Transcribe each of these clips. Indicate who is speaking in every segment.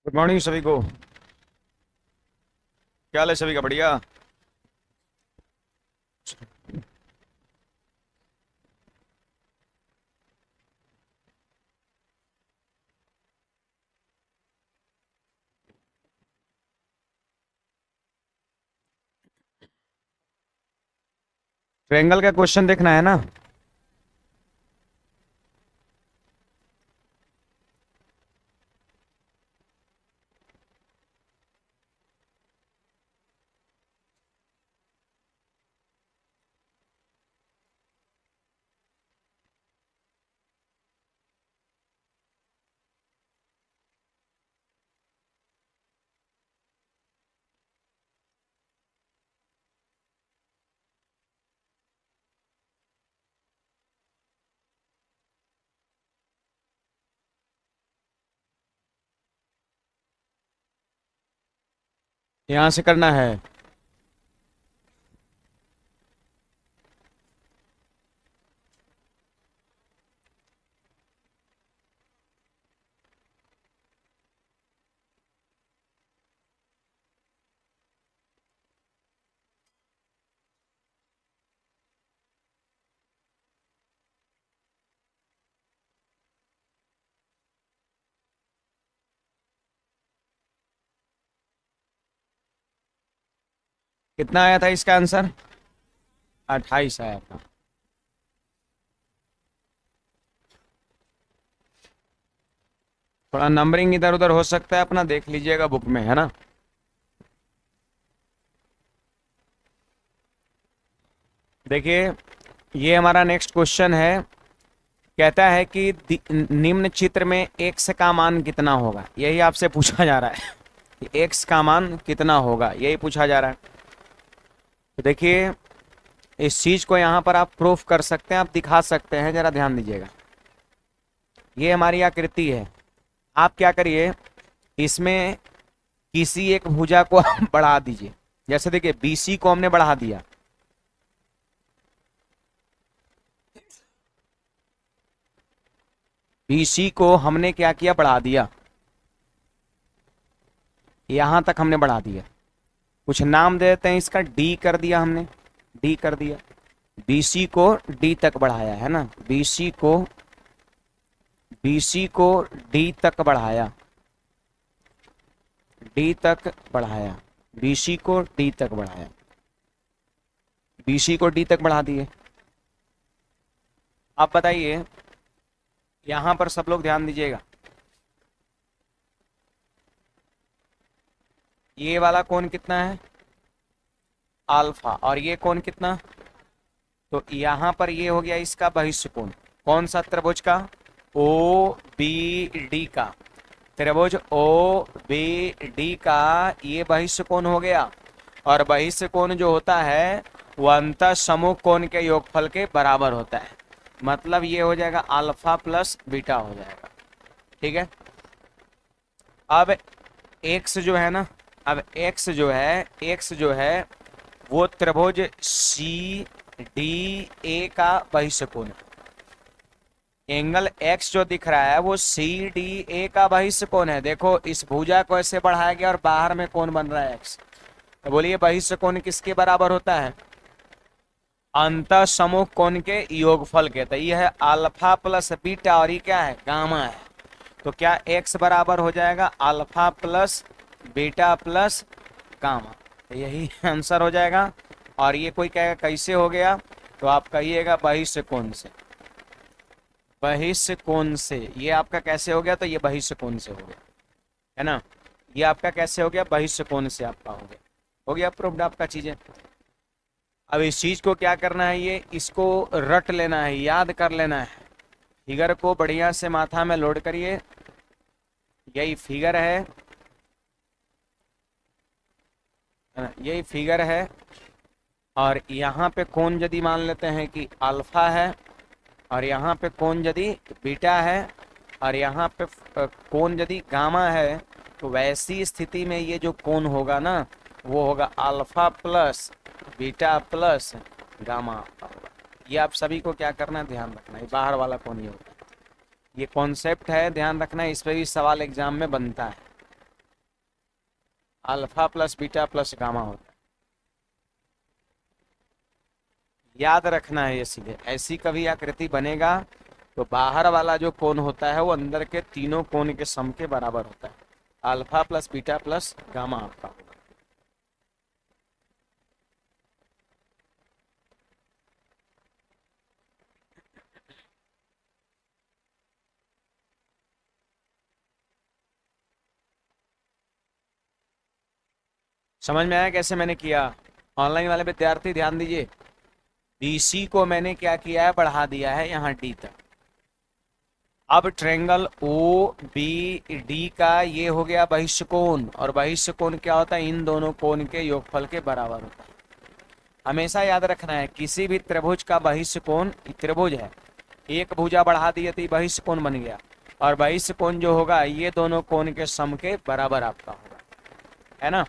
Speaker 1: Good morning सभी को। क्या हाल है सभी का? बढ़िया। ट्रायंगल का क्वेश्चन देखना है ना? यहाँ से करना है। कितना आया था इसका आंसर? 28 आया था। थोड़ा नंबरिंग इधर उधर हो सकता है, अपना देख लीजिएगा बुक में, है ना? देखिए, ये हमारा नेक्स्ट क्वेश्चन है। कहता है कि निम्न चित्र में x का मान कितना होगा, यही आपसे पूछा जा रहा है कि x का मान कितना होगा, यही पूछा जा रहा है। तो देखिए, इस चीज को यहाँ पर आप प्रूफ कर सकते हैं, आप दिखा सकते हैं, जरा ध्यान दीजिएगा। ये हमारी आकृति है। आप क्या करिए, इसमें किसी एक भुजा को आप बढ़ा दीजिए। जैसे देखिए, BC को हमने बढ़ा दिया, BC को हमने क्या किया, बढ़ा दिया। यहां तक हमने बढ़ा दिया। कुछ नाम दे देते हैं इसका, D कर दिया हमने, D कर दिया। BC को D तक बढ़ाया, है ना? BC को D तक बढ़ाया, D तक बढ़ाया, BC को D तक बढ़ाया, BC को D तक बढ़ा दिए। अब बताइए, यहां पर सब लोग ध्यान दीजिएगा। ये वाला कोण कितना है? अल्फा। और ये कोण कितना? तो यहां पर ये हो गया इसका बहिष्ठ कोण। कौन सा त्रिभुज का? OBD का। त्रिभुज OBD का ये बहिष्ठ कोण हो गया। और बहिष्ठ कोण जो होता है वो अंतः समूह कोण के योगफल के बराबर होता है। मतलब ये हो जाएगा अल्फा प्लस बीटा हो जाएगा। ठीक है। अब x जो है ना, अब x जो है वो त्रिभुज CDA का बहिष्ठ कोण है। एंगल x जो दिख रहा है वो CDA का बहिष्ठ कोण है। देखो, इस भुजा को ऐसे बढ़ाया गया और बाहर में कोण बन रहा है x। तो बोलिए बहिष्ठ कोण किसके बराबर होता है? अंतः समूह कोण के योगफल के। तो ये है अल्फा प्लस बीटा और ये क्या है? गामा है। तो क्या x बराबर हो जाएगा alpha plus beta plus gamma. तो यही आंसर हो जाएगा। और ये कोई कहेगा कैसे हो गया, तो आप कहिएगा बहिष्ठ कोण से। बहिष्ठ कोण से ये आपका कैसे हो गया? तो ये बहिष्ठ कोण से हो गया, है ना? ये आपका कैसे हो गया? बहिष्ठ कोण से आपका हो गया। हो गया प्रूव्ड आपका चीजें। अब इस चीज को क्या करना है, ये इसको रट लेना है, याद कर लेना है। फिगर को बढ़िया से माथा में लोड करिए। यही फिगर है ना? यही फिगर है। और यहाँ पे कोण यदि मान लेते हैं कि अल्फा है, और यहाँ पे कोण यदि बीटा है, और यहाँ पे कोण यदि गामा है, तो वैसी स्थिति में ये जो कोण होगा ना वो होगा alpha plus beta plus gamma होगा। ये आप सभी को क्या करना है, ध्यान रखना है। बाहर वाला कोण ये होगा। ये कॉन्सेप्ट है, ध्यान रखना है। इस पे भी सवाल एग्जाम में बनता है। Alpha plus beta plus gamma होता है। याद रखना है ये सीधे, ऐसी कभी आकृति बनेगा तो बाहर वाला जो कोण होता है वो अंदर के तीनों कोण के सम के बराबर होता है। Alpha plus beta plus gamma आपका होगा। समझ में आया कैसे मैंने किया? ऑनलाइन वाले विद्यार्थी ध्यान दीजिए, बीसी को मैंने क्या किया है, बढ़ा दिया है यहाँ डी तक। अब ट्रेंगल ओ बी डी का ये हो गया बहिष्य कोण, और बहिष्य कोण क्या होता है, इन दोनों कोण के योगफल के बराबर होता है। हमेशा याद रखना है किसी भी त्रिभुज का बहिष्य कोण, त्रिभुज है, एक भुजा बढ़ा दी तो बहिष्य कोण बन गया, और बहिष्य कोण जो होगा ये दोनों कोण के सम के बराबर आपका होगा, है ना।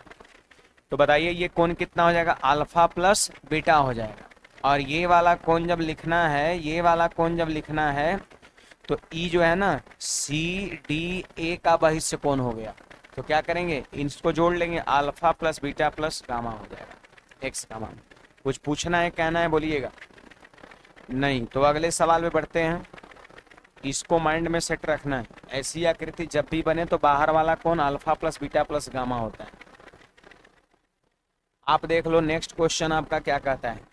Speaker 1: तो बताइए ये कोण कितना हो जाएगा, अल्फा प्लस बीटा हो जाएगा। और ये वाला कोण जब लिखना है, ये वाला कोण जब लिखना है तो ई जो है ना सी डी ए का बहिष्य कोण हो गया, तो क्या करेंगे, इसको जोड़ लेंगे, alpha plus beta plus gamma हो जाएगा एक्स का मान। कुछ पूछना है कहना है बोलिएगा? नहीं तो अगले सवाल में बढ़ते हैं। इसको माइंड में सेट रखना है, ऐसी आकृति जब भी बने तो बाहर वाला कोण alpha plus beta plus gamma होता है। आप देख लो नेक्स्ट क्वेश्चन आपका क्या कहता है।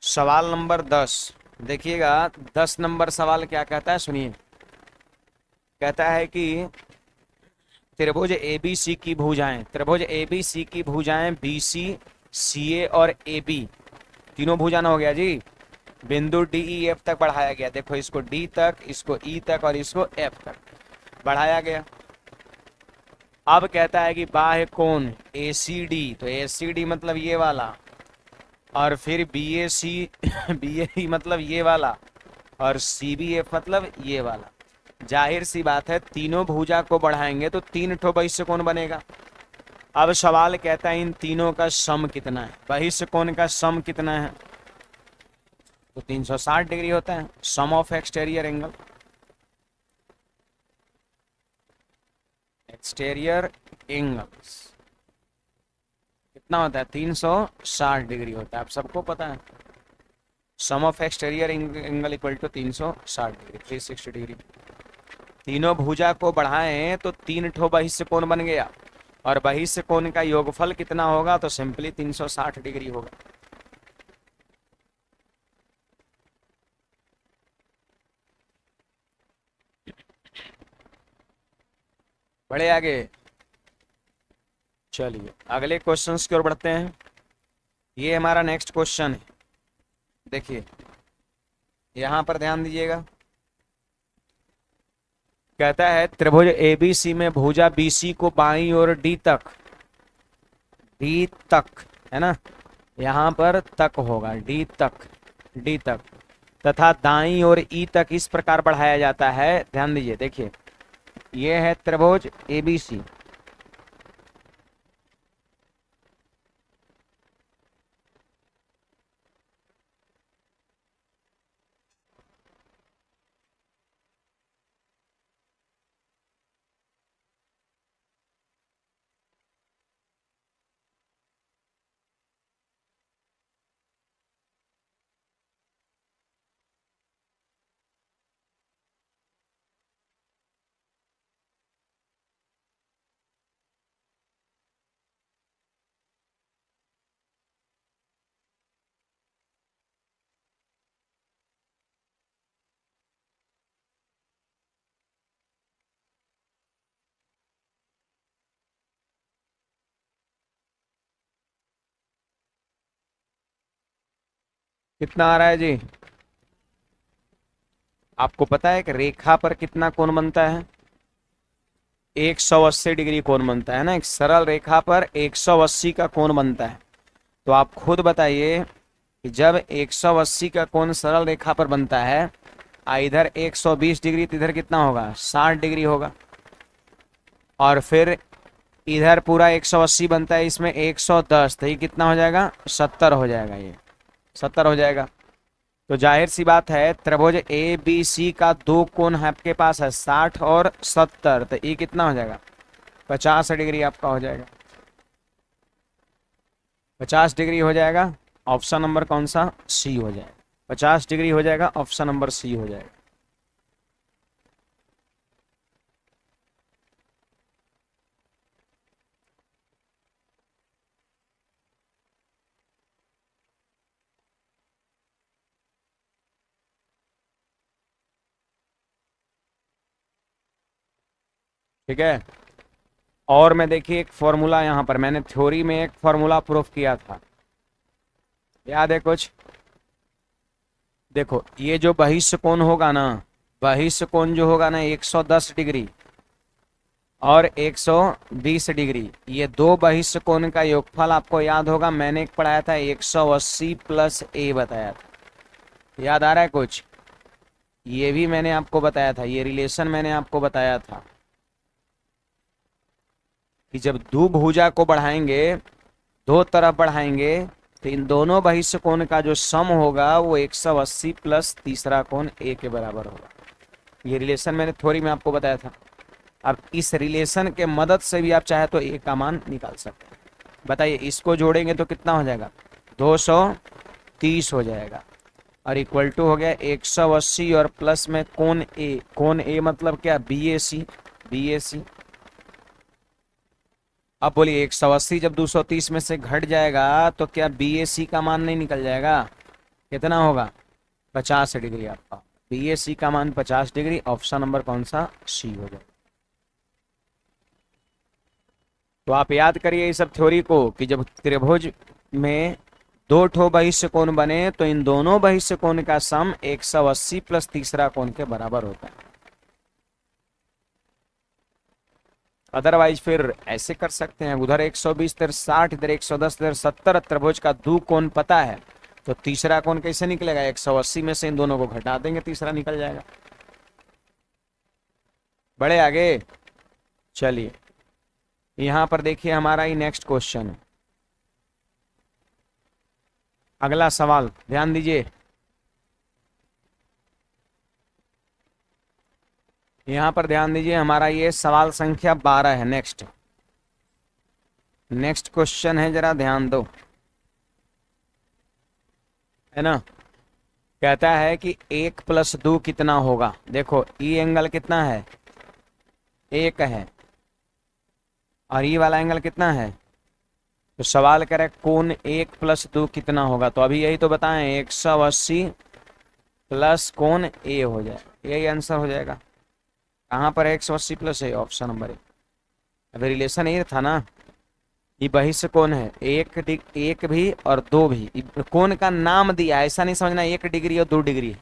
Speaker 1: सवाल नंबर 10 देखिएगा, 10 नंबर सवाल क्या कहता है सुनिए। कहता है कि त्रिभुज एबीसी की भुजाएं, त्रिभुज एबीसी की भुजाएं बीसी सीए और एबी, तीनों भुजा ना हो गया जी, बिंदु डी ई एफ तक बढ़ाया गया। देखो इसको डी तक, इसको ई तक और इसको एफ तक बढ़ाया गया। अब कहता है कि बाह्य कोण ए सी डी, तो ए सी डी मतलब ये वाला, और फिर बी ए सी बी ए मतलब ये वाला, और सी बी एफ मतलब ये वाला। जाहिर सी बात है तीनों भुजा को बढ़ाएंगे तो तीन ठो बहिष्य कोण बनेगा। अब सवाल कहता है इन तीनों का सम कितना है, बहिष्य कोण का सम कितना है, तो 360 डिग्री होता है sum of exterior angle, exterior angles कितना होता है, 360 डिग्री होता है, आप सबको पता है। Sum of exterior angle equal to 360 degree, 360 degree. तीनों भुजा को बढ़ाएं तो तीन ठो बहिष्य कोण बन गया, और बहिष्य कोण का योगफल कितना होगा, तो सिंपली 360 डिग्री होगा। बढ़े आगे, चलिए अगले क्वेश्चंस की ओर बढ़ते हैं। ये हमारा नेक्स्ट क्वेश्चन है, देखिए यहां पर ध्यान दीजिएगा। कहता है त्रिभुज एबीसी में भुजा बीसी को बाईं ओर डी तक है ना, यहाँ पर तक होगा, डी तक तथा दाईं ओर ई तक इस प्रकार बढ़ाया जाता है। ध्यान दीजिए, देखिए ये है त्रिभुज एबीसी, कितना आ रहा है जी? आपको पता है कि रेखा पर कितना कोण बनता है, 180 डिग्री कोण बनता है ना, एक सरल रेखा पर 180 का कोण बनता है। तो आप खुद बताइए कि जब 180 का कोण सरल रेखा पर बनता है, इधर 120 डिग्री तो इधर कितना होगा, 60 डिग्री होगा, और फिर इधर पूरा 180 बनता है, इसमें 110, तो ये कितना हो जाएगा, 70 हो जाएगा, ये 70 हो जाएगा। तो जाहिर सी बात है त्रिभुज ए बी सी का दो कोण आपके पास है 60 और 70, तो ये कितना हो जाएगा 50 डिग्री आपका हो जाएगा, 50 डिग्री हो जाएगा। ऑप्शन नंबर कौन सा, सी हो जाएगा, 50 डिग्री हो जाएगा, ऑप्शन नंबर सी हो जाएगा। ठीक है। और मैं देखिए एक फॉर्मूला यहाँ पर मैंने थ्योरी में एक फॉर्मूला प्रूफ किया था, याद है कुछ? देखो ये जो बहिष्ठ कोण होगा ना, बहिष्ठ कोण जो होगा ना 110 डिग्री और 120 डिग्री, ये दो बहिष्ठ कोण का योगफल आपको याद होगा, मैंने एक पढ़ाया था 180 प्लस ए बताया था, याद आ रहा है कुछ? ये भी मैंने आपको बताया था, ये रिलेशन मैंने आपको बताया था कि जब द्विभुजा को बढ़ाएंगे, दो तरफ बढ़ाएंगे, तो इन दोनों बहिष्ठ कोण का जो सम होगा वो 180 प्लस तीसरा कोण ए के बराबर होगा। ये रिलेशन मैंने थ्योरी में आपको बताया था। अब इस रिलेशन के मदद से भी आप चाहे तो ए का मान निकाल सकते हैं। बताइए इसको जोड़ेंगे तो कितना हो जाएगा, 230 हो जाएगा, और इक्वल टू हो गया 180 और प्लस में कोण ए, कोण ए मतलब क्या, बी ए सी, बी ए सी। अब बोलिए 180 जब 230 में से घट जाएगा तो क्या बी ए सी का मान नहीं निकल जाएगा, कितना होगा 50 डिग्री आपका, बी ए सी का मान 50 डिग्री, ऑप्शन नंबर कौन सा, सी हो जाएगा। तो आप याद करिए इस सब थ्योरी को कि जब त्रिभुज में दो ठो बहिष्ठ कोण बने तो इन दोनों बहिष्ठ कोण का सम 180 प्लस तीसरा कोण के बराबर होता है। अदरवाइज फिर ऐसे कर सकते हैं, उधर 120 इधर 60 इधर 110 इधर 70, त्रिभुज का दो कोण पता है तो तीसरा कोण कैसे निकलेगा, 180 में से इन दोनों को घटा देंगे, तीसरा निकल जाएगा। बड़े आगे चलिए, यहां पर देखिए हमारा ही नेक्स्ट क्वेश्चन है, अगला सवाल ध्यान दीजिए। यहां पर ध्यान दीजिए, हमारा ये सवाल संख्या 12 है। नेक्स्ट क्वेश्चन है, जरा ध्यान दो, है ना। कहता है कि 1 प्लस 2 कितना होगा। देखो ई एंगल कितना है, 1 है, और ई वाला एंगल कितना है, तो सवाल कह रहा है कोण 1 प्लस 2 कितना होगा। तो अभी यही तो बताएं, 180 प्लस कोण ए हो जाए, यही आंसर हो जाएगा। कहाँ पर है 180 plus A, option number A. अभी रिलेशन ये था ना, ये बहिष्ठ कोण है, एक भी और दो भी, कोण का नाम दिया, ऐसा नहीं समझना 1 डिग्री और 2 डिग्री है,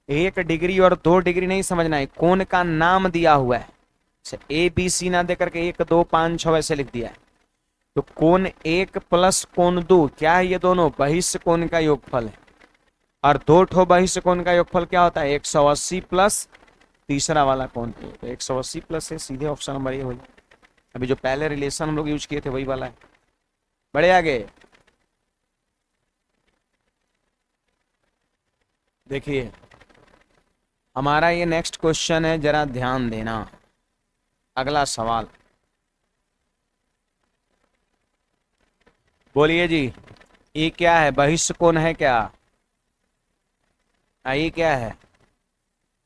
Speaker 1: 1 डिग्री और 2 डिग्री नहीं समझना है, कोण का नाम दिया हुआ है, ए बी सी ना दे करके 1 2 5 6 ऐसे लिख दिया है। तो कोण 1 प्लस कोण 2 क्या है, ये दोनों बहिष्ठ कोण का योगफल है, और दो ठो बहिष्ठ कोण का योगफल क्या होता है, 180 प्लस तीसरा वाला कोण, तो 180 प्लस है, सीधे ऑप्शन नंबर ये हो जाए। अभी जो पहले रिलेशन हम लोग यूज किए थे वही वाला है। बड़े आगे देखिए, हमारा ये नेक्स्ट क्वेश्चन है, जरा ध्यान देना। अगला सवाल बोलिए जी, ये क्या है, बहिष्ठ कोण है क्या, ये क्या है,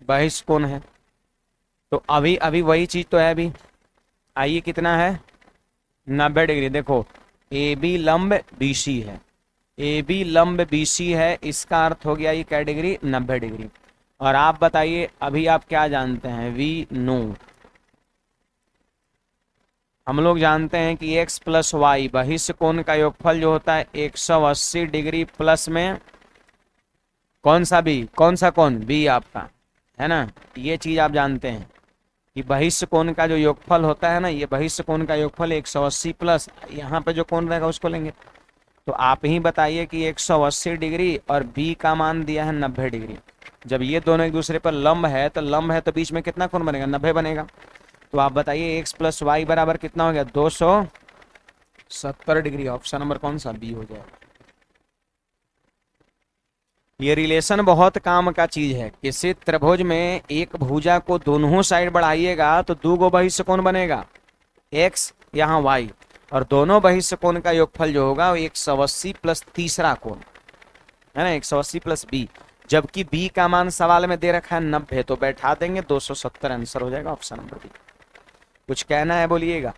Speaker 1: बहिष्ठ कोण है। तो अभी वही चीज तो है, अभी आइए कितना है, 90 डिग्री। देखो ए बी लंब बी सी है, ए बी लंब बी सी है, इसका अर्थ हो गया ये क्या डिग्री, 90 डिग्री। और आप बताइए अभी आप क्या जानते हैं, वी नो, हम लोग जानते हैं कि x प्लस वाई बहिष्ठ कोण का योगफल जो होता है 180 डिग्री प्लस में कौन सा बी, कौन सा कोण, बी आपका, है ना। ये चीज आप जानते हैं कि बहिष्ठ कोण का जो योगफल होता है ना, ये बहिष्ठ कोण का योगफल 180 प्लस यहाँ पे जो कोण रहेगा उसको लेंगे। तो आप ही बताइए कि 180 डिग्री और बी का मान दिया है 90 डिग्री, जब ये दोनों एक दूसरे पर लंब है तो बीच में कितना कोण बनेगा, 90 बनेगा। तो आप बताइए x प्लस वाई बराबर कितना हो गया, 270 डिग्री, ऑप्शन नंबर कौन सा, बी हो जाएगा। ये रिलेशन बहुत काम का चीज है। किसी त्रिभुज में एक भुजा को दोनों साइड बढ़ाइएगा तो दो गो बहिष्कोण बनेगा, एक्स यहाँ वाई, और दोनों बहिष्कोण का योगफल जो होगा वो 180 प्लस तीसरा कोण है ना, 180 प्लस बी। जबकि बी का मान सवाल में दे रखा है 90, तो बैठा देंगे 270 आंसर हो जाएगा ऑप्शन नंबर बी। कुछ कहना है बोलिएगा।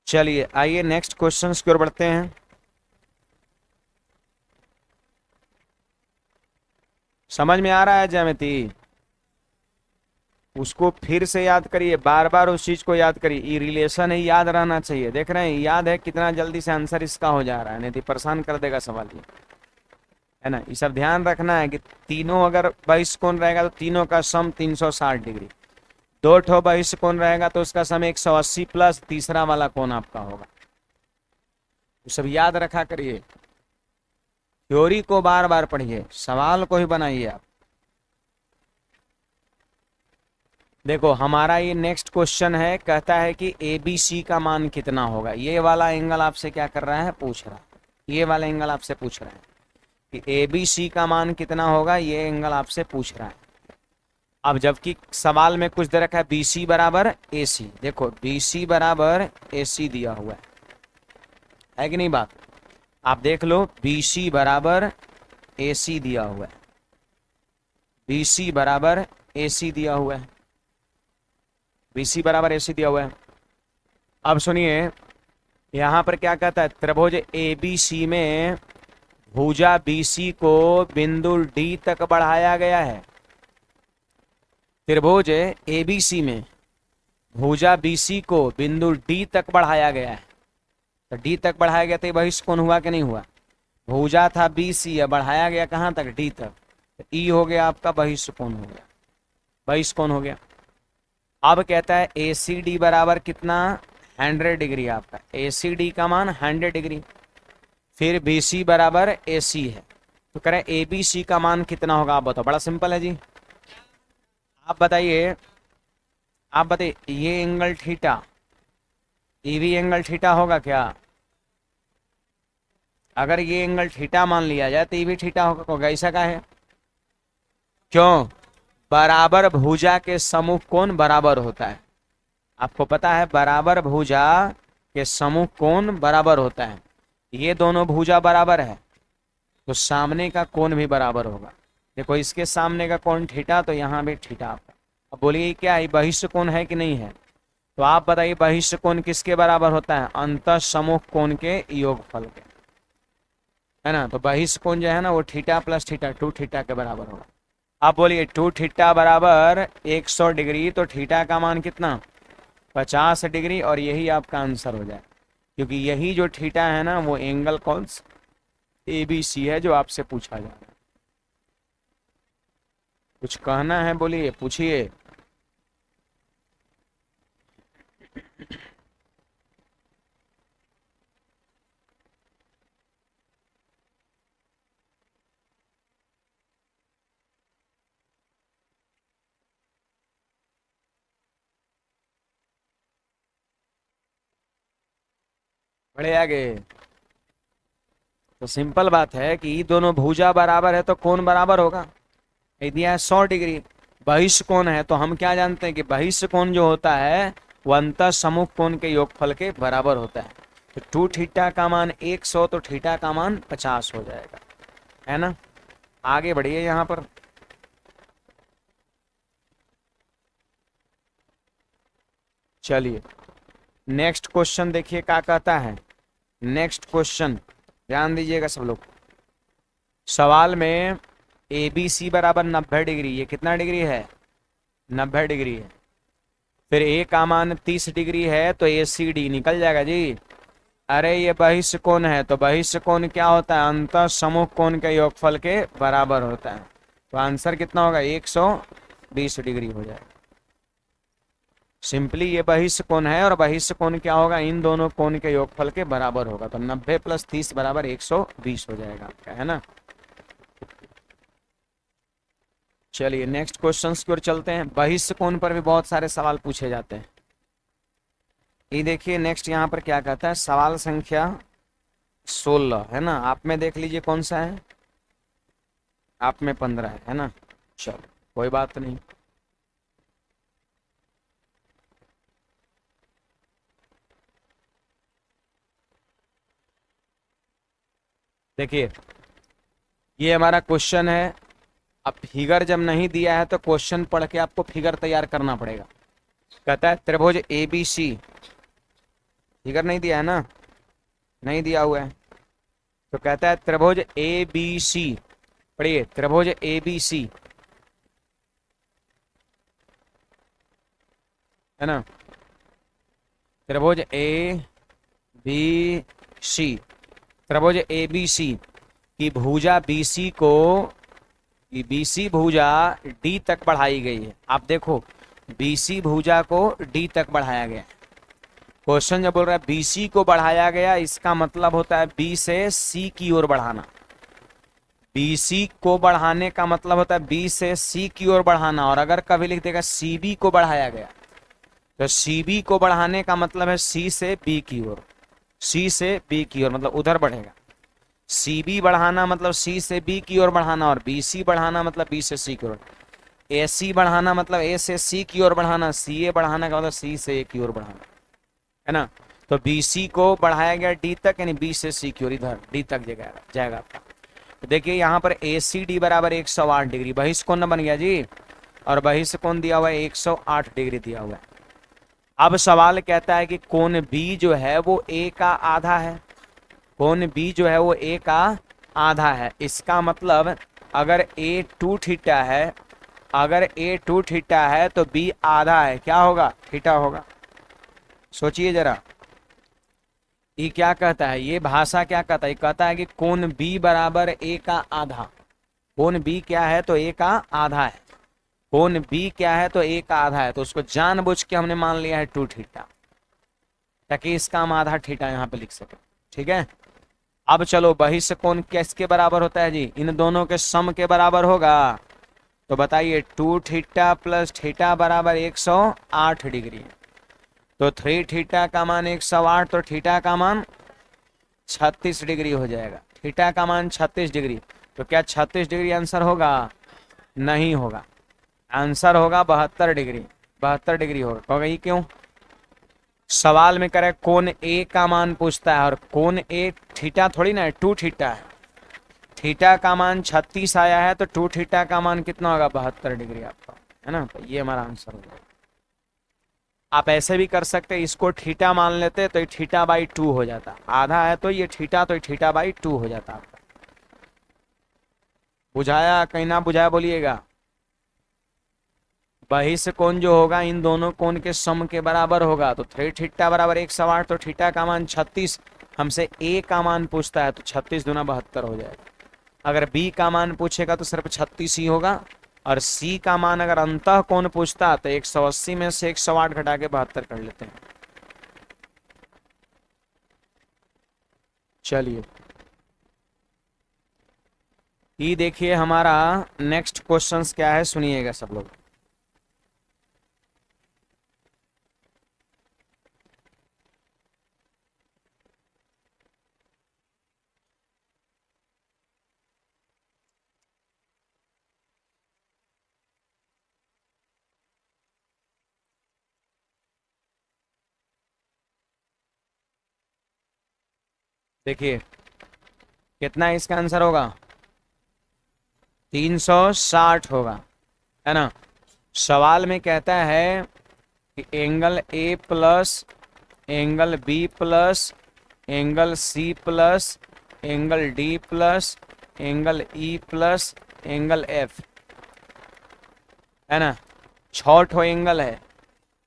Speaker 1: चलिए आइए नेक्स्ट क्वेश्चन की ओर बढ़ते हैं। समझ में आ रहा है ज्यामिति? उसको फिर से याद करिए, बार बार उस चीज को याद करिए। ये रिलेशन ही याद रहना चाहिए। देख रहे हैं याद है कितना जल्दी से आंसर इसका हो जा रहा है, नहीं तो परेशान कर देगा सवाल ये, है ना। ये सब ध्यान रखना है कि तीनों अगर बहिष्कोण रहेगा तो तीनों का सम 360 डिग्री, दो ठो बहिष्कोण रहेगा तो उसका सम 180 प्लस तीसरा वाला कोण आपका होगा। तो सब याद रखा करिए, थ्योरी को बार बार पढ़िए, सवाल को ही बनाइए आप। देखो हमारा ये नेक्स्ट क्वेश्चन है, कहता है कि ABC का मान कितना होगा। ये वाला एंगल आपसे क्या कर रहा है, पूछ रहा है। ये वाला एंगल आपसे पूछ रहा है कि ABC का मान कितना होगा, ये एंगल आपसे पूछ रहा है। अब जबकि सवाल में कुछ दे रखा है BC बराबर AC। देखो BC बराबर AC दिया हुआ है कि नहीं बात? आप देख लो BC बराबर AC दिया हुआ है, BC बराबर AC दिया हुआ है, BC बराबर AC दिया हुआ है। अब सुनिए यहां पर क्या कहता है, त्रिभुज ABC में भुजा BC को बिंदु D तक बढ़ाया गया है। त्रिभुज ABC में भुजा BC को बिंदु D तक बढ़ाया गया है। तो D तक बढ़ाया गया तो बहिष्कोण हुआ कि नहीं हुआ? भुजा था BC, बढ़ाया गया कहां तक, D तक, तो E हो गया आपका बहिष्कोण हो गया, बहिष्कोण हो गया। अब कहता है ACD बराबर कितना, 100 डिग्री। आपका ACD का मान 100 डिग्री। फिर BC बराबर AC है, तो कह रहे हैं ABC का मान कितना होगा, आप बताओ। बड़ा सिंपल है जी, आप बताइए, आप बताइए। ये एंगल थीटा, ये भी एंगल थीटा होगा क्या? अगर ये एंगल थीटा मान लिया जाए तो ये भी थीटा होगा। ऐसा का है, क्यों? बराबर भुजा के सम्मुख कोण बराबर होता है। आपको पता है बराबर भुजा के सम्मुख कोण बराबर होता है। ये दोनों भुजा बराबर है तो सामने का कोण भी बराबर होगा। देखो इसके सामने का कोण थीटा, तो यहाँ भी थीटा आपका। अब बोलिए क्या ये बहिष्ठ कोण है कि नहीं है? तो आप बताइए बहिष्ठ कोण किसके बराबर होता है, अंतः सम्मुख कोण के योगफल के, है ना। तो बहिष्ठ कोण जो है ना वो थीटा प्लस थीटा, 2 थीटा के बराबर होगा। आप बोलिए 2 थीटा बराबर 100 डिग्री, तो थीटा का मान कितना, 50 डिग्री, और यही आपका आंसर हो जाए। क्योंकि यही जो थीटा है ना वो एंगल कौन ABC है जो आपसे पूछा जा रहा है। कुछ कहना है बोलिए, पूछिए। बड़े आगे। तो सिंपल बात है कि ये दोनों भुजा बराबर है तो कोण बराबर होगा। दिया है 100 डिग्री, बहिष्ठ कोण है तो हम क्या जानते हैं कि बहिष्ठ कोण जो होता है वो अंतः सम्मुख कोण के योगफल के बराबर होता है। तो 2 थीटा का मान 100, तो थीटा का मान 50 हो जाएगा, है ना। आगे बढ़िए यहाँ पर। चलिए नेक्स्ट क्वेश्चन देखिए क्या कहता है। नेक्स्ट क्वेश्चन ध्यान दीजिएगा सब लोग। सवाल में ABC बराबर 90 डिग्री, ये कितना डिग्री है, 90 डिग्री है। फिर A का मान 30 डिग्री है तो ACD निकल जाएगा जी। अरे ये बहिष्ठ कोण है, तो बहिष्ठ कोण क्या होता है, अंतः सम्मुख कोण के योगफल के बराबर होता है। तो आंसर कितना होगा, 120 डिग्री हो जाएगा। सिंपली ये बहिष्ठ कोण है और बहिष्ठ कोण क्या होगा, इन दोनों कोण के योगफल के बराबर होगा। तो 90 प्लस 30 बराबर 120 हो जाएगा आपका, है ना। चलिए नेक्स्ट क्वेश्चन की ओर चलते हैं। बहिष्ठ कोण पर भी बहुत सारे सवाल पूछे जाते हैं। ये देखिए नेक्स्ट यहाँ पर क्या कहता है, सवाल संख्या 16 है ना, आप में देख लीजिए कौन सा है, आप में 15 है ना। चलो कोई बात नहीं। देखिए ये हमारा क्वेश्चन है। अब फिगर जब नहीं दिया है तो क्वेश्चन पढ़ के आपको फिगर तैयार करना पड़ेगा। कहता है त्रिभुज ए बी सी, फिगर नहीं दिया है ना, नहीं दिया हुआ है, तो कहता है त्रिभुज ए बी सी, पढ़िए त्रिभुज ए बी सी है ना, त्रिभुज ए बी सी, त्रिभुज ए बी सी की भुजा बीसी को, कि बीसी भुजा डी तक बढ़ाई गई है। आप देखो बीसी भुजा को डी तक बढ़ाया गया। क्वेश्चन जब बोल रहा है बीसी को बढ़ाया गया, इसका मतलब होता है बी से सी की ओर बढ़ाना। बीसी को बढ़ाने का मतलब होता है बी से सी की ओर बढ़ाना। और अगर कभी लिख देगा सीबी को बढ़ाया गया, तो सीबी को बढ़ाने का मतलब है सी से बी की ओर, सी से बी की ओर मतलब उधर बढ़ेगा। सीबी बढ़ाना मतलब सी से बी की ओर बढ़ाना, और बीसी बढ़ाना मतलब बी से सी की ओर। एसी बढ़ाना मतलब ए से सी की ओर बढ़ाना, सी ए बढ़ाना का मतलब सी से ए की ओर बढ़ाना, है ना। तो बीसी को बढ़ाया गया डी तक, यानी बी से सी की ओर इधर डी तक जाएगा आपका। तो देखिए यहाँ पर ए सी डी बराबर 108 डिग्री बहिष्कोण बन गया जी, और बहिष्कोण दिया हुआ है 108 डिग्री दिया हुआ है। अब सवाल कहता है कि कोण बी जो है वो ए का आधा है, कोण बी जो है वो ए का आधा है। इसका मतलब अगर ए 2 थीटा है, अगर ए 2 थीटा है तो बी आधा है, क्या होगा, थीटा होगा। सोचिए जरा, ये क्या कहता है, ये भाषा क्या कहता है, कहता है कि कोण बी बराबर ए का आधा। कोण बी क्या है, तो ए का आधा है। कोण बी क्या है, तो ए का आधा है, तो उसको जानबूझ के हमने मान लिया है 2 थीटा, ताकि इसका हम आधा थीटा यहाँ पे लिख सके। ठीक है, अब चलो बहिष्कोण किसके बराबर होता है जी, इन दोनों के सम के बराबर होगा। तो बताइए 2 थीटा प्लस थीटा बराबर 108 डिग्री, तो 3 थीटा का मान 108, तो थीटा का मान 36 डिग्री हो जाएगा। थीटा का मान 36 डिग्री, तो क्या 36 डिग्री आंसर होगा, नहीं होगा, आंसर होगा 72 डिग्री। 72 डिग्री होगा ये क्यों, सवाल में करे कोण ए का मान पूछता है, और कोण ए थीटा थोड़ी ना है, 2 थीटा है। थीटा का मान 36 आया है, तो 2 थीटा का मान कितना होगा, 72 डिग्री आपका, है ना। तो ये हमारा आंसर होगा। आप ऐसे भी कर सकते हैं, इसको थीटा मान लेते तो ये थीटा बाई 2 हो जाता, आधा है तो ये थीटा, तो थीटा बाई 2 हो जाता आपका। बुझाया कहीं ना बुझाया बोलिएगा। बहिष्कोण जो होगा इन दोनों कोण के सम के बराबर होगा, तो 3 थीटा बराबर 108, तो थीटा का मान 36, हमसे ए का मान पूछता है तो 36 दूना 72 हो जाएगा। अगर बी का मान पूछेगा तो सिर्फ 36 ही होगा, और सी का मान अगर अंतः कोण पूछता तो 180 में से 108 घटा के 72 कर लेते हैं। चलिए ये देखिए हमारा नेक्स्ट क्वेश्चंस क्या है, सुनिएगा सब लोग। देखिए कितना इसका आंसर होगा, 360 होगा, है ना। सवाल में कहता है कि angle A plus angle B plus angle C plus angle D plus angle E plus angle F, है ना। 6 ठो एंगल है,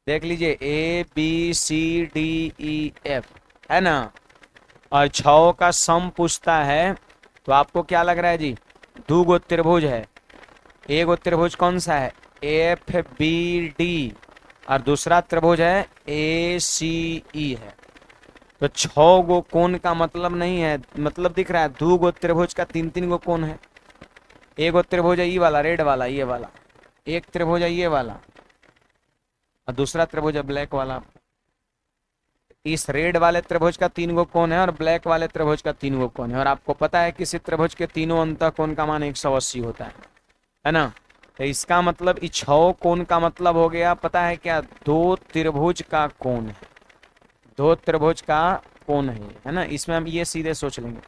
Speaker 1: देख लीजिए A B C D E F, है ना। और 6 का सम पूछता है, तो आपको क्या लग रहा है जी, 2 गो त्रिभुज है, एक गो त्रिभुज कौन सा है, एफ बी डी, और दूसरा त्रिभुज है ए सी ई है। तो 6 गो कोण का मतलब नहीं है, मतलब दिख रहा है 2 गो त्रिभुज का 3-3 गो कोण है। एक गो त्रिभुज है ये वाला रेड वाला, ये वाला एक त्रिभुज है ये वाला, और दूसरा त्रिभुज है ब्लैक वाला। इस रेड वाले त्रिभुज का 3 गो कोण है और ब्लैक वाले त्रिभुज का 3 गो कोण है, और आपको पता है किसी त्रिभुज के तीनों अंतःकोण का मान 180 होता है ना। तो इसका मतलब इस 6 कोण का मतलब हो गया पता है क्या, 2 त्रिभुज का कोण है, 2 त्रिभुज का कोण है ना। इसमें हम ये सीधे सोच लेंगे।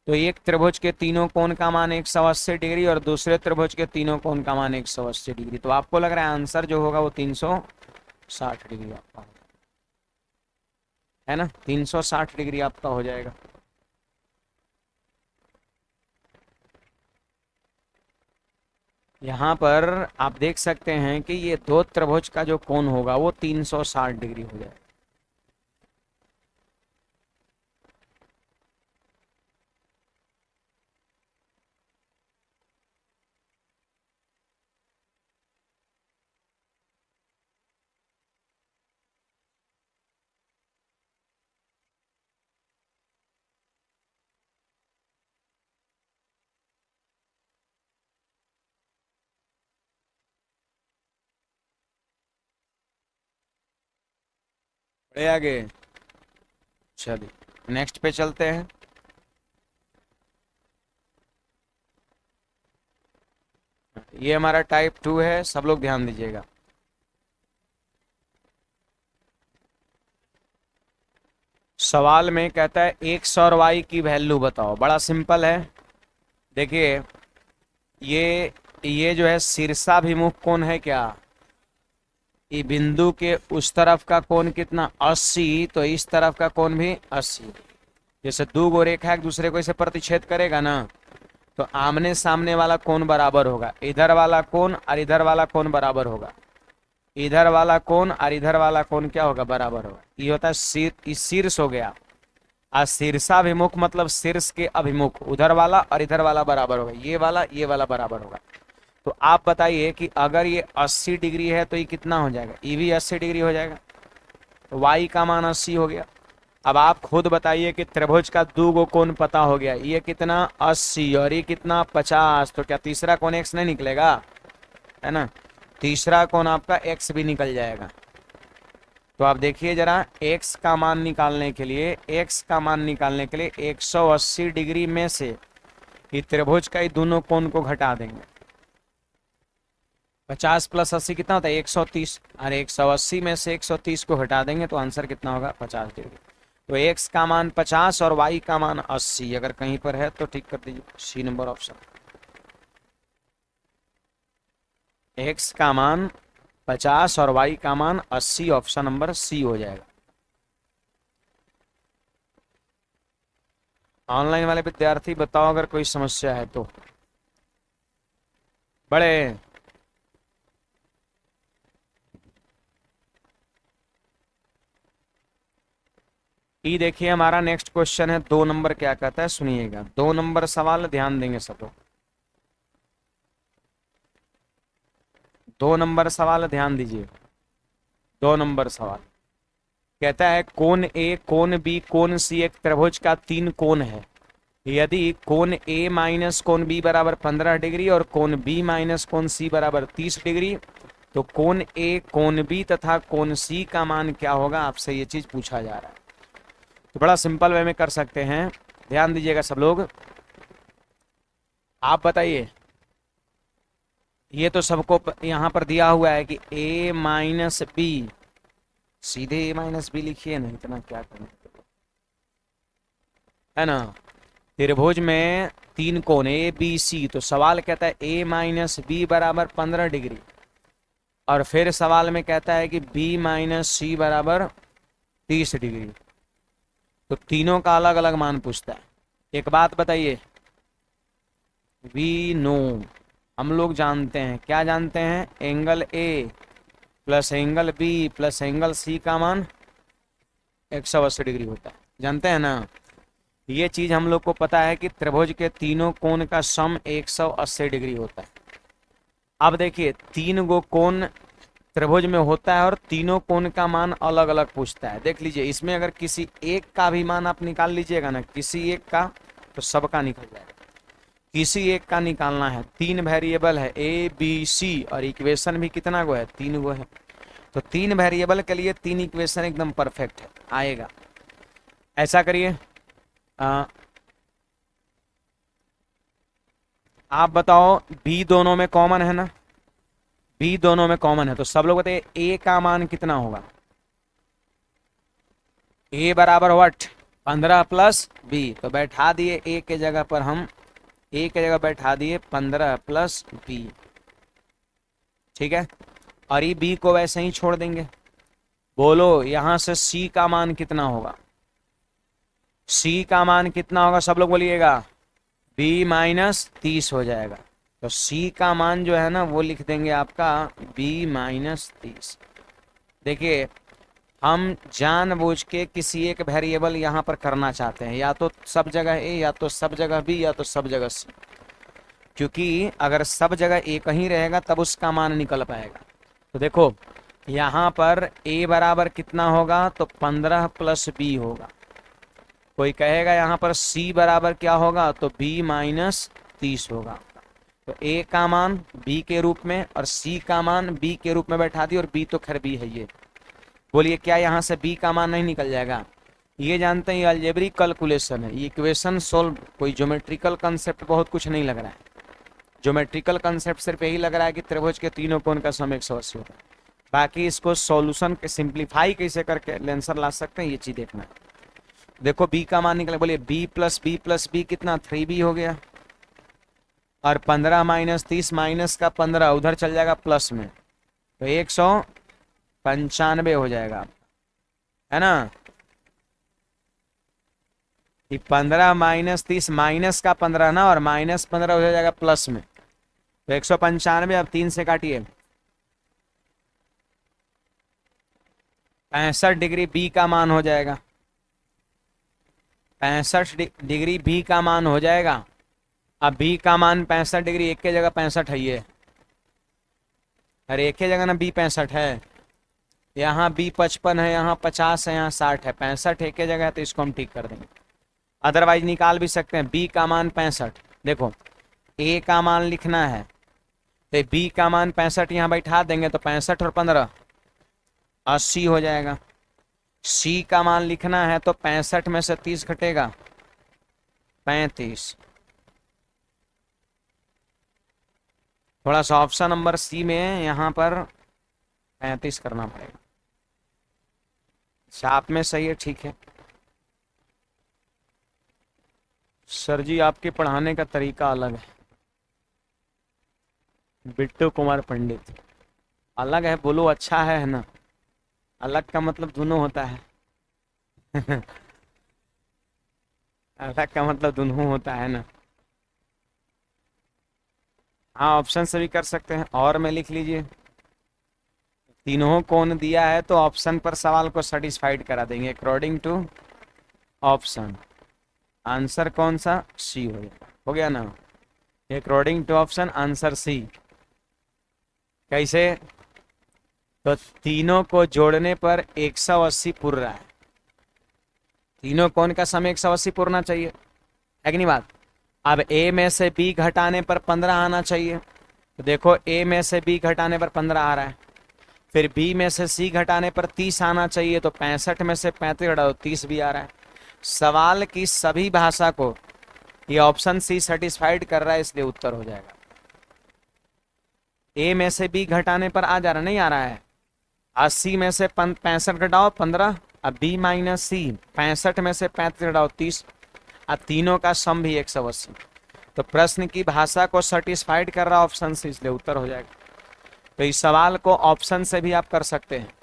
Speaker 1: तो एक त्रिभुज के तीनों कोण का मान 180 डिग्री और दूसरे त्रिभुज के तीनों कोण का मान 180 डिग्री। तो आपको लग रहा है आंसर जो होगा वो 360 डिग्री आपका है ना, 360 डिग्री आपका हो जाएगा। यहाँ पर आप देख सकते हैं कि ये 2 त्रिभुज का जो कोण होगा वो 360 डिग्री हो जाएगा। बढ़े आगे, चलिए नेक्स्ट पे चलते हैं। ये हमारा टाइप 2 है, सब लोग ध्यान दीजिएगा। सवाल में कहता है x और y की वैल्यू बताओ। बड़ा सिंपल है, देखिए ये जो है शीर्षाभिमुख कोण है क्या, ये बिंदु के उस तरफ का कोण कितना 80, तो इस तरफ का कोण भी 80। जैसे 2 गो रेखा एक दूसरे को इसे प्रतिच्छेद करेगा ना, तो आमने सामने वाला कोण बराबर होगा, इधर वाला कोण और इधर वाला कोण बराबर होगा, इधर वाला कोण और इधर वाला कोण क्या होगा, बराबर होगा। ये होता है शीर्ष हो गया। और शीर्षाभिमुख मतलब शीर्ष के अभिमुख, उधर वाला और इधर वाला बराबर होगा, ये वाला बराबर होगा। तो आप बताइए कि अगर ये 80 डिग्री है तो ये कितना हो जाएगा, ये भी 80 डिग्री हो जाएगा। तो y का मान 80 हो गया। अब आप खुद बताइए कि त्रिभुज का 2 गो कोण पता हो गया, ये कितना 80 और ये कितना 50, तो क्या तीसरा कोण x नहीं निकलेगा, है ना। तीसरा कोण आपका x भी निकल जाएगा। तो आप देखिए जरा, x का मान निकालने के लिए 180 डिग्री में से ये त्रिभुज का ये दोनों कोण को घटा देंगे। 50 प्लस 80 कितना होता है 130, और 180 में से 130 को हटा देंगे तो आंसर कितना होगा 50 डिग्री। तो x का मान 50 और y का मान 80, अगर कहीं पर है तो ठीक कर दीजिए, सी नंबर ऑप्शन। x का मान 50 और y का मान 80, ऑप्शन नंबर सी हो जाएगा। ऑनलाइन वाले विद्यार्थी बताओ अगर कोई समस्या है तो। बड़े ये देखिए हमारा नेक्स्ट क्वेश्चन है 2 नंबर, क्या कहता है सुनिएगा। 2 नंबर सवाल ध्यान देंगे सब लोग। 2 नंबर सवाल ध्यान दीजिए। 2 नंबर सवाल कहता है कोण ए, कोण बी, कोण सी एक त्रिभुज का 3 कोण है। यदि कोण ए माइनस कोण बी बराबर 15 डिग्री और कोण बी माइनस कोण सी बराबर 30 डिग्री, तो कोण ए, कोण बी तथा कोण सी का मान क्या होगा, आपसे ये चीज पूछा जा रहा है। तो बड़ा सिंपल वे में कर सकते हैं, ध्यान दीजिएगा सब लोग। आप बताइए, ये तो सबको यहां पर दिया हुआ है कि a माइनस बी, सीधे a माइनस बी लिखिए ना, इतना क्या करना है ना। त्रिभुज में 3 कोण ए बी सी, तो सवाल कहता है a माइनस बी बराबर 15 डिग्री, और फिर सवाल में कहता है कि b माइनस सी बराबर 30 डिग्री। तो तीनों का अलग अलग मान पूछता है। एक बात बताइए, वी नो, हम लोग जानते हैं, क्या जानते हैं, angle A plus angle B plus angle C का मान 180 डिग्री होता है, जानते हैं ना। ये चीज हम लोग को पता है कि त्रिभुज के तीनों कोण का सम 180 डिग्री होता है। अब देखिए 3 गो कोण त्रिभुज में होता है और तीनों कोण का मान अलग अलग पूछता है। देख लीजिए, इसमें अगर किसी एक का भी मान आप निकाल लीजिएगा ना, किसी एक का, तो सबका निकल जाएगा। किसी एक का निकालना है, 3 वेरिएबल है ए बी सी, और इक्वेशन भी कितना गो है, 3 गो है। तो 3 वेरिएबल के लिए 3 इक्वेशन एकदम परफेक्ट है, आएगा। ऐसा करिए, आप बताओ, बी दोनों में कॉमन है ना, बी दोनों में कॉमन है, तो सब लोग बताइए ए का मान कितना होगा। ए बराबर व्हाट, 15 प्लस बी, तो बैठा दिए ए के जगह पर हम, ए के जगह बैठा दिए 15 प्लस बी, ठीक है। और ये बी को वैसे ही छोड़ देंगे। बोलो यहां से सी का मान कितना होगा, सी का मान कितना होगा, सब लोग बोलिएगा। बी माइनस 30 हो जाएगा। तो सी का मान जो है ना वो लिख देंगे आपका बी माइनस 30। देखिए हम जानबूझ के किसी एक वेरिएबल यहाँ पर करना चाहते हैं, या तो सब जगह ए, या तो सब जगह बी, या तो सब जगह सी, क्योंकि अगर सब जगह ए कहीं रहेगा तब उसका मान निकल पाएगा। तो देखो यहाँ पर ए बराबर कितना होगा, तो 15 प्लस बी होगा। कोई कहेगा यहाँ पर सी बराबर क्या होगा, तो बी माइनस 30 होगा। तो ए का मान बी के रूप में और सी का मान बी के रूप में बैठा दी, और बी तो खैर बी है ये। बोलिए क्या यहाँ से बी का मान नहीं निकल जाएगा। ये जानते हैं ये अलजेब्रिक कैलकुलेशन है, ये इक्वेशन सोल्व, कोई ज्योमेट्रिकल कंसेप्ट बहुत कुछ नहीं लग रहा है। ज्योमेट्रिकल कंसेप्ट सिर्फ यही लग रहा है कि त्रिभुज के तीनों कोण का सम 180 होता है। बाकी इसको सॉल्यूशन के सिंप्लीफाई कैसे करके आंसर ला सकते हैं, ये चीज देखना है। देखो बी का मान निकले, बोलिए बी प्लस बी कितना, 3b हो गया, और 15 माइनस 30 माइनस का 15 उधर चल जाएगा प्लस में, तो 195 हो जाएगा, है ना। ये 15 माइनस 30 माइनस का 15 ना, और माइनस 15 हो जाएगा प्लस में, तो 195। अब 3 से काटिए, 65 डिग्री बी का मान हो जाएगा, 65 डिग्री बी का मान हो जाएगा। अब बी का मान 65 डिग्री, एक के जगह 65 है ये, अरे एक के जगह ना बी 65 है, यहाँ बी 55 है, यहाँ 50 है, यहाँ 60 है, 65 एक के जगह है, तो इसको हम ठीक कर देंगे। अदरवाइज निकाल भी सकते हैं, बी का मान 65, देखो ए का मान लिखना है तो बी का मान 65 यहाँ बैठा देंगे, तो 65 और 15 80 हो जाएगा। सी का मान लिखना है तो 65 में से 30 घटेगा 35। थोड़ा सा ऑप्शन नंबर सी में यहाँ पर 35 करना पड़ेगा। छाप में सही है, ठीक है। सर जी आपके पढ़ाने का तरीका अलग है। बिट्टू कुमार पंडित अलग है, बोलो अच्छा है ना। अलग का मतलब दोनों होता है अलग का मतलब दोनों होता है ना। हाँ ऑप्शन से भी कर सकते हैं, और में लिख लीजिए। तीनों कोण दिया है तो ऑप्शन पर सवाल को सेटिस्फाइड करा देंगे अकॉर्डिंग टू ऑप्शन। आंसर कौन सा, सी हो गया ना। According to option answer C. कैसे, तो तीनों को जोड़ने पर 180 पुर रहा है। तीनों कोण का सम 180 पुरना चाहिए, है कि नहीं बात। अब ए में से बी घटाने पर 15 आना चाहिए, तो देखो ए में से बी घटाने पर 15 आ रहा है। फिर बी में से सी घटाने पर 30 आना चाहिए, तो 65 में से 35 घटाओ 30 भी आ रहा है। सवाल की सभी भाषा को ये ऑप्शन सी सेटिस्फाइड कर रहा है, इसलिए उत्तर हो जाएगा। ए में से बी घटाने पर आ जा रहा, नहीं आ रहा है। 80 में से 65 घटाओ 15, अब बी माइनस सी, 65 में से 35 घटाओ 30, अब तीनों का सम भी 180। तो प्रश्न की भाषा को सेटिस्फाइड कर रहा ऑप्शन सी, इसलिए उत्तर हो जाएगा। तो इस सवाल को ऑप्शन से भी आप कर सकते हैं।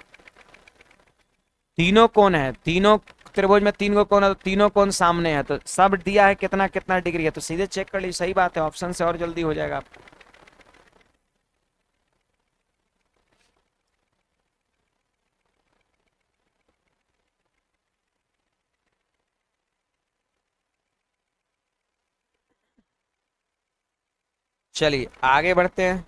Speaker 1: तीनों कोण है, तीनों त्रिभुज में 3 कोण है, तो तीनों कोण सामने है, तो सब दिया है कितना कितना डिग्री है, तो सीधे चेक कर लीजिए। सही बात है, ऑप्शन से और जल्दी हो जाएगा आपको। चलिए आगे बढ़ते हैं।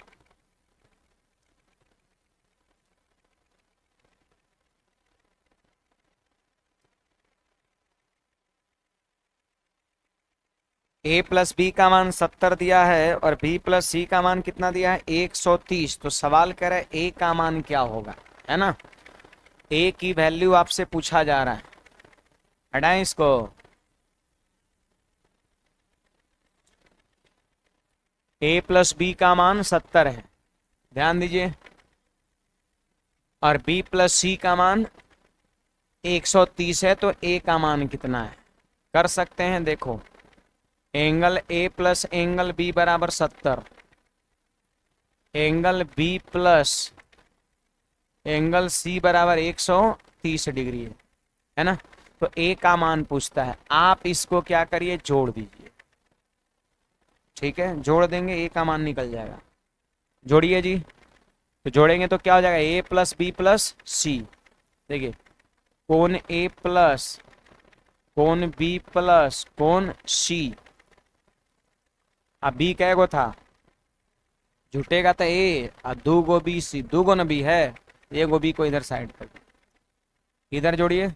Speaker 1: a प्लस बी का मान 70 दिया है और b प्लस सी का मान कितना दिया है 130। तो सवाल कर रहा है a का मान क्या होगा। है ना। ए की वैल्यू आपसे पूछा जा रहा है, हटाएं इसको। ए प्लस बी का मान 70 है, ध्यान दीजिए, और बी प्लस सी का मान 130 है, तो ए का मान कितना है कर सकते हैं। देखो, angle A plus angle B बराबर 70, angle B plus angle C बराबर 130 डिग्री है ना। तो ए का मान पूछता है, आप इसको क्या करिए, जोड़ दीजिए। ठीक है, जोड़ देंगे, ए का मान निकल जाएगा। जोड़िए जी, तो जोड़ेंगे तो क्या हो जाएगा, ए प्लस बी प्लस सी। देखिए, कोण ए प्लस कोण बी प्लस कोण सी। अब बी कै गो था, जुटेगा तो ए, और दो गो बी सी, दो गो न बी है, एक गो बी को इधर साइड कर दो, इधर जोड़िए,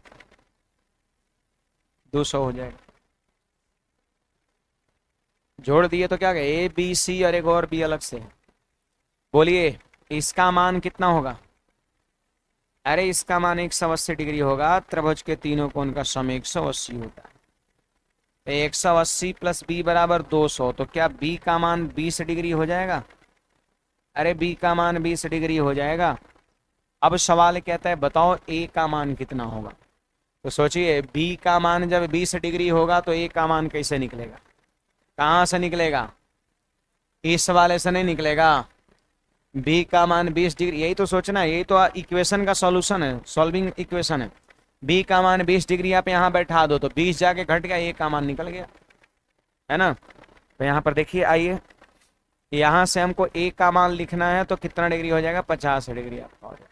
Speaker 1: 200 हो जाएगा। जोड़ दिए तो क्या गया, ए बी सी और एक और बी अलग से है। बोलिए इसका मान कितना होगा। अरे इसका मान 180 डिग्री होगा, त्रिभुज के तीनों कोण का सम 180 होता है। 180 प्लस बी बराबर 200, तो क्या बी का मान 20 डिग्री हो जाएगा। अरे बी का मान 20 डिग्री हो जाएगा। अब सवाल कहता है बताओ ए का मान कितना होगा। तो सोचिए, बी का मान जब 20 डिग्री होगा तो ए का मान कैसे निकलेगा, कहाँ से निकलेगा, इस वाले से नहीं निकलेगा। बी का मान 20 डिग्री, यही तो सोचना है, यही तो इक्वेशन का सॉल्यूशन है, सॉल्विंग इक्वेशन है। बी का मान 20 डिग्री आप यहाँ बैठा दो तो 20 जाके घट गया, ए का मान निकल गया, है ना। तो यहाँ पर देखिए, आइए यहाँ से हमको ए का मान लिखना है, तो कितना डिग्री हो जाएगा, 50 डिग्री आपका हो जाएगा।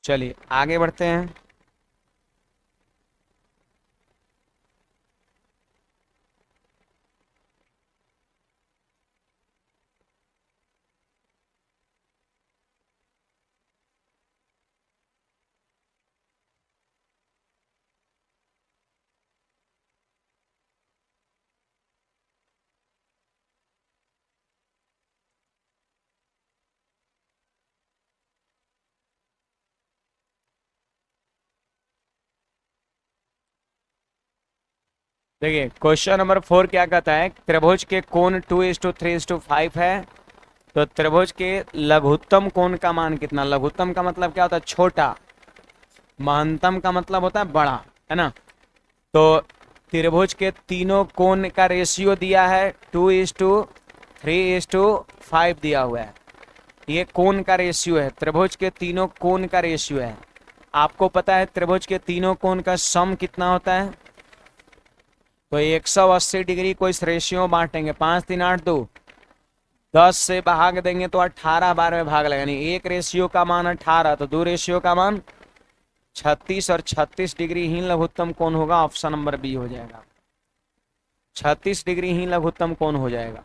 Speaker 1: चलिए आगे बढ़ते हैं। देखिए क्वेश्चन नंबर 4 क्या कहता है, त्रिभुज के कोण 2:3:5 है, तो त्रिभुज के लघुत्तम कोण का मान कितना। लघुत्तम का मतलब क्या होता है, छोटा, महत्तम का मतलब होता है बड़ा, है ना। तो त्रिभुज के तीनों कोण का रेशियो दिया है 2:3:5 दिया हुआ है। ये कोण का रेशियो है, त्रिभुज के तीनों कोण का रेशियो है। आपको पता है त्रिभुज के तीनों कोण का सम कितना होता है, तो 180 डिग्री को इस रेशियो में बांटेंगे, 5 3 8 2, 10 से भाग देंगे तो 18 बार में भाग लगेगा, यानी एक रेशियो का मान 18, तो दो रेशियो का मान 36, और 36 डिग्री ही लघुत्तम कोण होगा। ऑप्शन नंबर बी हो जाएगा, 36 डिग्री ही लघुत्तम कोण हो जाएगा।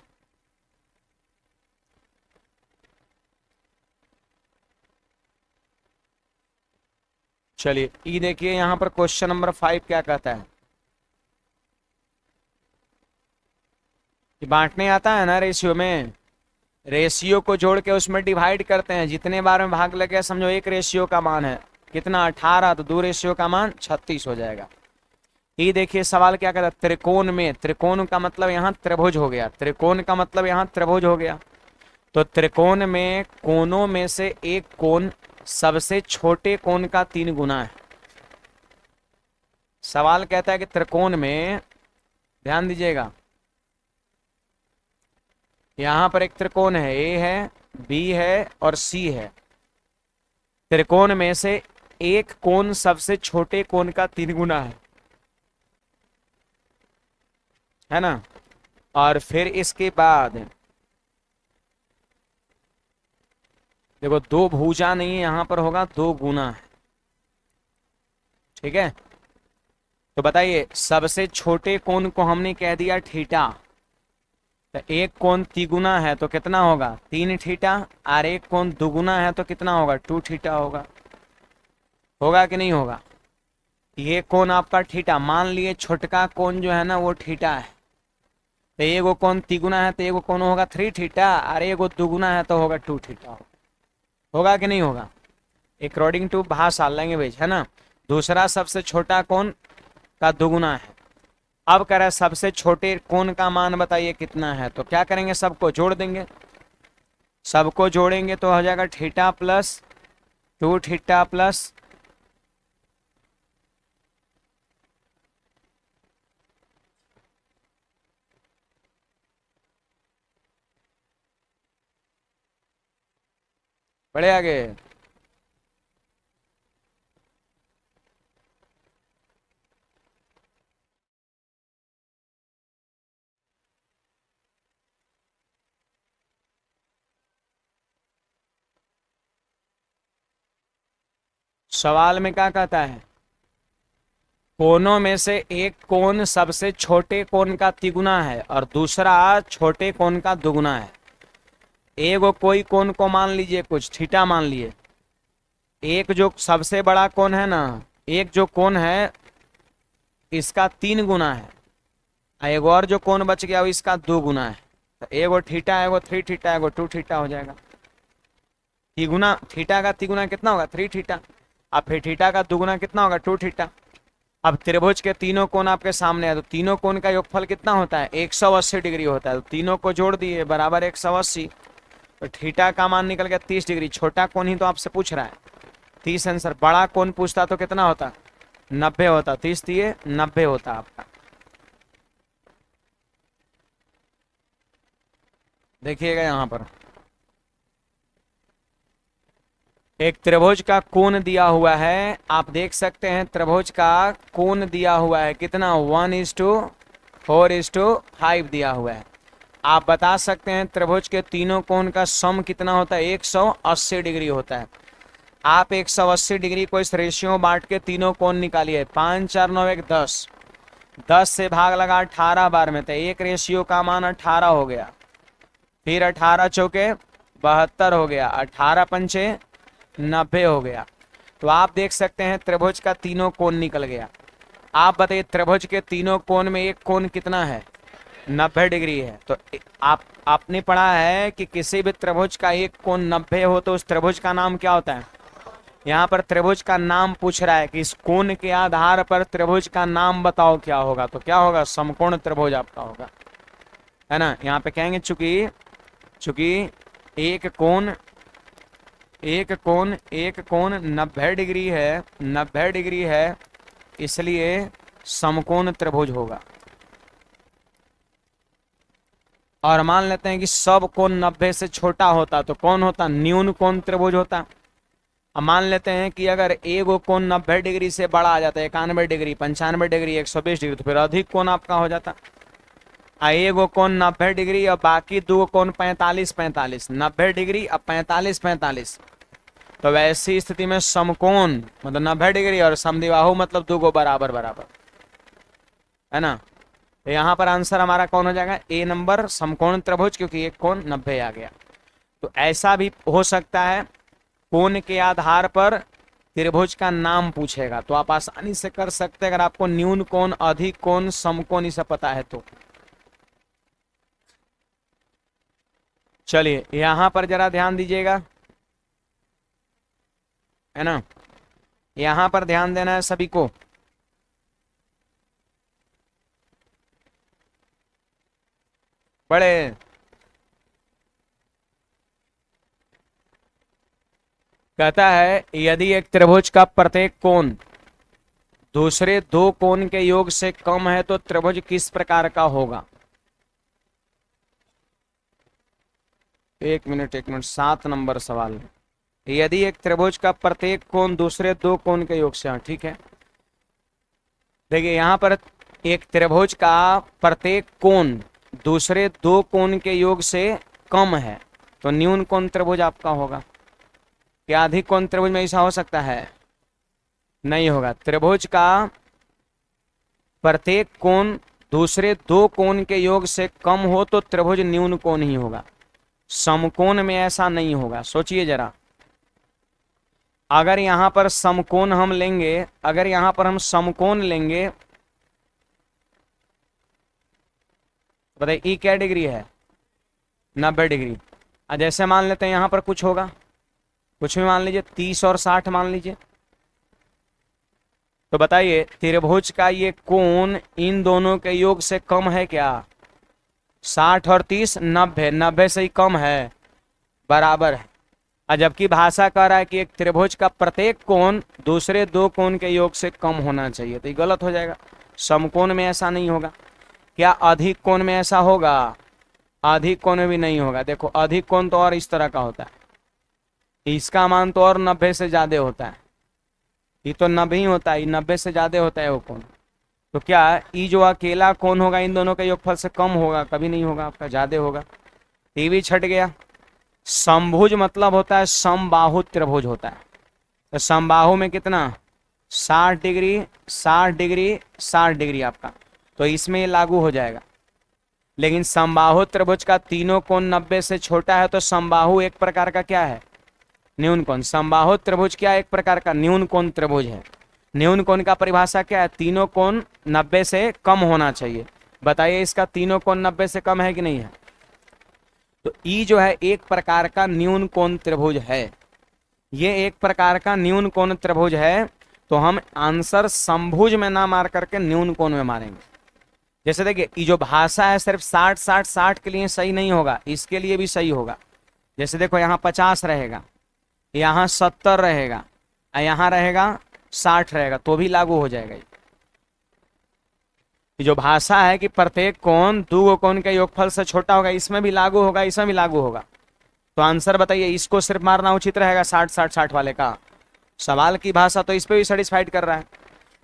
Speaker 1: चलिए ये देखिए, यहां पर क्वेश्चन नंबर 5 क्या कहता है, कि बांटने आता है ना रेशियो में, रेशियो को जोड़ के उसमें डिवाइड करते हैं, जितने बार में भाग लगे समझो एक रेशियो का मान है कितना 18, तो दो रेशियो का मान 36 हो जाएगा। ये देखिए सवाल क्या कहता है, त्रिकोण में, त्रिकोण का मतलब यहाँ त्रिभुज हो गया, त्रिकोण का मतलब यहाँ त्रिभुज हो गया। तो त्रिकोण में कोणों में से एक कोण सबसे छोटे कोण का 3 गुना है। सवाल कहता है कि त्रिकोण में, ध्यान दीजिएगा, यहां पर एक त्रिकोण है, ए है, बी है और सी है। त्रिकोण में से एक कोण सबसे छोटे कोण का 3 गुना है ना। और फिर इसके बाद देखो, दो भुजा नहीं है यहां पर, होगा 2 गुना है, ठीक है। तो बताइए सबसे छोटे कोण को हमने कह दिया थीटा, तो एक कोण तिगुना है तो कितना होगा 3 थीटा, और एक कोण दुगुना है तो कितना होगा 2 थीटा होगा। होगा कि नहीं होगा, ये कोण आपका थीटा, मान लिए छोटका कोण जो है ना वो थीटा है, तो एगो कोण तिगुना है तो एगो कोण होगा 3 थीटा, और एगो दुगुना है तो होगा 2 थीटा। होगा कि नहीं होगा? अकॉर्डिंग टू भाषा लैंग्वेज, है ना। दूसरा सबसे छोटा कोण का दुगुना है। अब कह रहा है सबसे छोटे कोण का मान बताइए कितना है, तो क्या करेंगे, सबको जोड़ देंगे। सबको जोड़ेंगे तो हो जाएगा थीटा प्लस 2 थीटा प्लस बड़े आगे। सवाल में क्या कहता है, कोनों में से एक कोण सबसे छोटे कोण का तिगुना है और दूसरा छोटे कोण का दुगुना है। एगो कोई कोण को मान लीजिए कुछ थीटा मान लिए, एक जो सबसे बड़ा कोण है ना, एक जो कोण है इसका 3 गुना है, एगो और जो कोण बच गया वो इसका 2 गुना है, तो एगो थीटा एगो 3 थीटा एगो 2 थीटा हो जाएगा। तिगुना, थीटा का तिगुना कितना होगा 3 थीटा, अब फिर थीटा का दुगुना कितना होगा 2 थीटा। अब त्रिभुज के तीनों कोण आपके सामने है, तो तीनों कोण का योगफल कितना होता है 180 डिग्री होता है, तो तीनों को जोड़ दिए बराबर 180, तो थीटा का मान निकल गया 30 डिग्री। छोटा कोण ही तो आपसे पूछ रहा है, 30 आंसर। बड़ा कोण पूछता तो कितना होता, 90 होता, 30 दिए 90 होता आपका। देखिएगा यहां पर एक त्रिभुज का कोण दिया हुआ है, आप देख सकते हैं त्रिभुज का कोण दिया हुआ है कितना 1:4:5 दिया हुआ है। आप बता सकते हैं त्रिभुज के तीनों कोण का सम कितना होता है 180 डिग्री होता है। आप 180 डिग्री को इस रेशियो बांट के तीनों कोण निकालिए, 5 4 9 1 10, 10 से भाग लगा 18 बार में, तो एक रेशियो का मान 18 हो गया, फिर 18 चौके 72 हो गया, 18 पंचे 90 हो गया। तो आप देख सकते हैं त्रिभुज का तीनों कोण निकल गया। आप बताइए त्रिभुज के तीनों कोण में एक कोण कितना है 90 डिग्री है। तो आपने पढ़ा है कि किसी भी त्रिभुज का एक कोण 90 हो तो उस त्रिभुज का नाम क्या होता है। यहाँ पर त्रिभुज का नाम पूछ रहा है कि इस कोण के आधार पर त्रिभुज का नाम बताओ क्या होगा, तो क्या होगा समकोण त्रिभुज आपका होगा, है ना। यहाँ पे कहेंगे चूंकि एक कोण 90 डिग्री है, 90 डिग्री है, इसलिए समकोण त्रिभुज होगा। और मान लेते हैं कि सब कोण 90 से छोटा होता तो कौन होता, न्यून कोण त्रिभुज होता। अब मान लेते हैं कि अगर एगो कोण 90 डिग्री से बड़ा आ जाता है 91 डिग्री 95 डिग्री 120 डिग्री, तो फिर अधिक कोण आपका हो जाता। एगो कोण 90 डिग्री और बाकी दो कोण 45 90 डिग्री और 45, तो वैसी स्थिति में समकोण मतलब 90 डिग्री और समद्विबाहु मतलब दो बराबर, है ना। तो यहाँ पर आंसर हमारा कौन हो जाएगा, ए नंबर समकोण त्रिभुज, क्योंकि एक कोण 90 आ गया। तो ऐसा भी हो सकता है कोण के आधार पर त्रिभुज का नाम पूछेगा, तो आप आसानी से कर सकते हैं अगर आपको न्यून कोण, अधिक कोण, समकोण ये सब पता है तो। चलिए यहां पर जरा ध्यान दीजिएगा, है ना, यहां पर ध्यान देना है सभी को। बड़े कहता है यदि एक त्रिभुज का प्रत्येक कोण दूसरे दो कोण के योग से कम है तो त्रिभुज किस प्रकार का होगा। एक मिनट 7 नंबर सवाल। यदि एक त्रिभुज का प्रत्येक कोण दूसरे दो कोण के योग से, ठीक है। देखिए यहां पर एक त्रिभुज का प्रत्येक कोण दूसरे दो कोण के योग से कम है तो न्यून कोण त्रिभुज आपका होगा। क्या अधिक कोण त्रिभुज में ऐसा हो सकता है, नहीं होगा। त्रिभुज का प्रत्येक कोण दूसरे दो कोण के योग से कम हो तो त्रिभुज न्यून कोण ही होगा, समकोण में ऐसा नहीं होगा। सोचिए जरा, अगर यहां पर समकोण हम लेंगे, अगर यहां पर हम समकोण लेंगे, बताइए ई क्या डिग्री है, 90 डिग्री। जैसे मान लेते हैं यहां पर कुछ होगा, कुछ भी मान लीजिए, 30 और 60 मान लीजिए। तो बताइए त्रिभुज का ये कोण इन दोनों के योग से कम है क्या? 60 और 30 90, 90 से ही कम है, बराबर है। और जबकि भाषा कह रहा है कि एक त्रिभुज का प्रत्येक कोण दूसरे दो कोण के योग से कम होना चाहिए, तो ये गलत हो जाएगा। समकोण में ऐसा नहीं होगा। क्या अधिक कोण में ऐसा होगा? अधिक कोण में भी नहीं होगा। देखो अधिक कोण तो और इस तरह का होता है, इसका मान तो और 90 से ज्यादा होता है, ये तो 90 ही होता है, 90 से ज्यादा होता है वो कोण। तो क्या ये जो अकेला कोण होगा इन दोनों के योगफल से कम होगा? कभी नहीं होगा, आपका ज्यादा होगा। ये भी छट गया। समभुज मतलब होता है समबाहु त्रिभुज होता है। तो समबाहु में कितना, 60 डिग्री 60 डिग्री 60 डिग्री आपका, तो इसमें ये लागू हो जाएगा। लेकिन समबाहु त्रिभुज का तीनों कोण 90 से छोटा है, तो समबाहु एक प्रकार का क्या है, न्यून कोण। समबाहु त्रिभुज क्या एक प्रकार का न्यून कोण त्रिभुज है। न्यून कोण का परिभाषा क्या है, तीनों कोण 90 से कम होना चाहिए। बताइए इसका तीनों कोण 90 से कम है कि नहीं है? तो ई जो है एक प्रकार का न्यून कोण त्रिभुज है, ये एक प्रकार का न्यून कोण त्रिभुज है। तो हम आंसर समभुज में ना मार करके न्यून कोण में मारेंगे। जैसे देखिए ये जो भाषा है सिर्फ 60 60 60 के लिए सही नहीं होगा, इसके लिए भी सही होगा। जैसे देखो यहाँ 50 रहेगा, यहाँ 70 रहेगा, यहाँ रहेगा 60 रहेगा, तो भी लागू हो जाएगा। ये जो भाषा है कि प्रत्येक कोण दो कोण के योगफल से छोटा होगा, इसमें भी लागू होगा, इसमें भी लागू होगा। तो आंसर बताइए, इसको सिर्फ मारना उचित रहेगा 60 60 60 वाले का। सवाल की भाषा तो इस पे भी सेटिस्फाइड कर रहा है,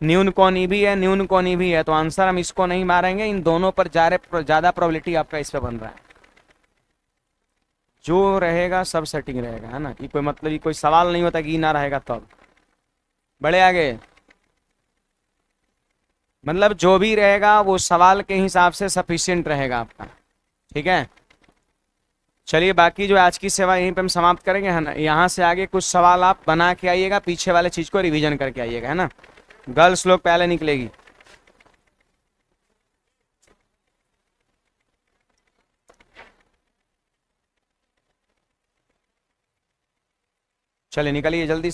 Speaker 1: न्यून कोण ई भी है, न्यून कोण ई भी है, तो आंसर हम इसको नहीं मारेंगे। इन दोनों पर ज्यादा प्रोबेबिलिटी आपका इस पे बन रहा है। जो रहेगा सब सेटिंग रहेगा, है ना। ये कोई मतलब ये कोई सवाल नहीं होता कि ना रहेगा तब। बड़े आगे, मतलब जो भी रहेगा वो सवाल के हिसाब से सफिशिएंट रहेगा आपका, ठीक है। चलिए बाकी जो आज की सेवा यहीं पे हम समाप्त करेंगे, है ना। यहाँ से आगे कुछ सवाल आप बना के आइएगा, पीछे वाले चीज को रिवीजन करके आइएगा, है ना। गर्ल्स लोग पहले निकलेगी। चलिए निकलिए जल्दी।